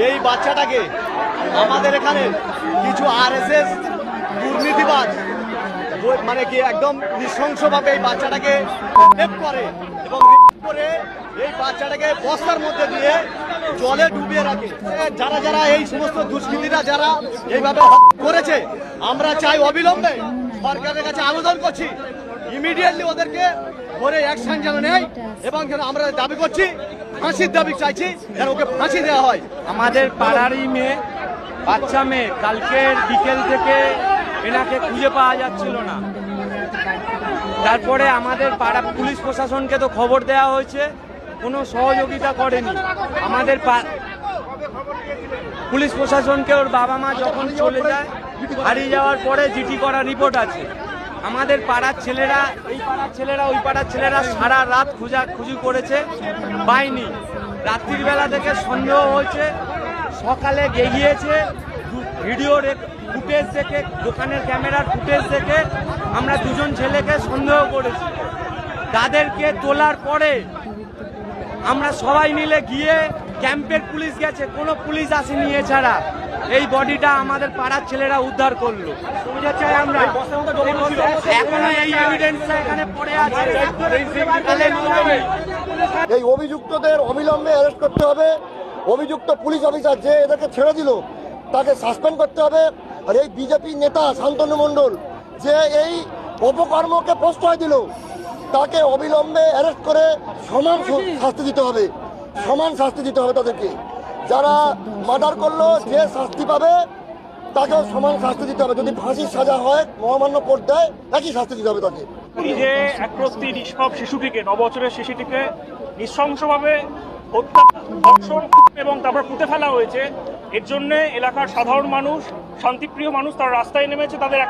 এই বাচ্চাটাকে আমাদের এখানে কিছু আরএসএস দুর্নীতিবাজ মানে কি একদম নৃশংসভাবে এই বাচ্চাটাকে রেপ করে এবং রেপ করে এই বাচ্চাটাকে বস্তার মধ্যে দিয়ে জলে ডুবিয়ে রাখে। যারা যারা এই সমস্ত দুষ্কৃতীরা যারা এইভাবে করেছে, আমরা চাই অবিলম্বে সরকারের কাছে আবেদন করছি ইমিডিয়েটলি ওদেরকে ধরে অ্যাকশন যেন নেয় এবং যেন আমরা দাবি করছি ফাঁসির দাবি চাইছি যেন ওকে ফাঁসি দেওয়া হয়। আমাদের পাড়ারই মেয়ে, বাচ্চা মেয়ে, কালকের বিকেল থেকে এনাকে খুঁজে পাওয়া যাচ্ছিল না। তারপরে আমাদের পাড়া পুলিশ প্রশাসনকে তো খবর দেওয়া হয়েছে, কোনো সহযোগিতা করেনি। আমাদের পুলিশ প্রশাসনকে ওর বাবা মা যখন চলে যায়, হারিয়ে যাওয়ার পরে জিডি করা রিপোর্ট আছে। আমাদের পাড়ার ছেলেরা, এই পাড়ার ছেলেরা, ওই পাড়ার ছেলেরা সারা রাত খোঁজাখুঁজি করেছে, পায়নি। রাত্রির বেলা থেকে সন্দেহ হয়েছে, সকালে গিয়েছে ভিডিও ফুটেজ দেখে, দোকানের ক্যামেরার ফুটেজ দেখে আমরা দুজন ছেলেকে সন্দেহ করেছি। তাদেরকে তোলার পরে আমরা সবাই মিলে গিয়ে ক্যাম্পের পুলিশ গেছে, কোনো পুলিশ আসেনি। এছাড়া এই বডিটা আমাদের পাড়ার ছেলেরা উদ্ধার করলো। আমরা এখনো এই এভিডেন্সটা এখানে পড়ে আছে। এই অভিযুক্তদের অবিলম্বে অ্যারেস্ট করতে হবে। অভিযুক্ত পুলিশ অফিসার যে এদেরকে ছেড়ে দিল তাকে সাসপেন্ড করতে হবে। আর এই বিজেপি নেতা শান্তনু মণ্ডল যে এই অপকর্মকে প্রশ্রয় দিল তাকে অবিলম্বে অ্যারেস্ট করে সমান শাস্তি দিতে হবে, সমান শাস্তি দিতে হবে তাদেরকে। যারা মার্ডার করলো যে শাস্তি পাবে তাকেও সমান শাস্তি দিতে হবে। যদি ফাঁসির সাজা হয়, মহামান্য কোর্ট দেয়, একই শাস্তি দিতে হবে তাকে। এই যে একরত্তি নিষ্পাপ শিশুটিকে, 9 বছরের শিশুটিকে নৃশংসভাবে হত্যা, ধর্ষণ এবং তারপর পুঁতে ফেলা হয়েছে, এর জন্য এলাকার সাধারণ মানুষ, শান্তিপ্রিয় মানুষ তারা রাস্তায় নেমেছে। তাদের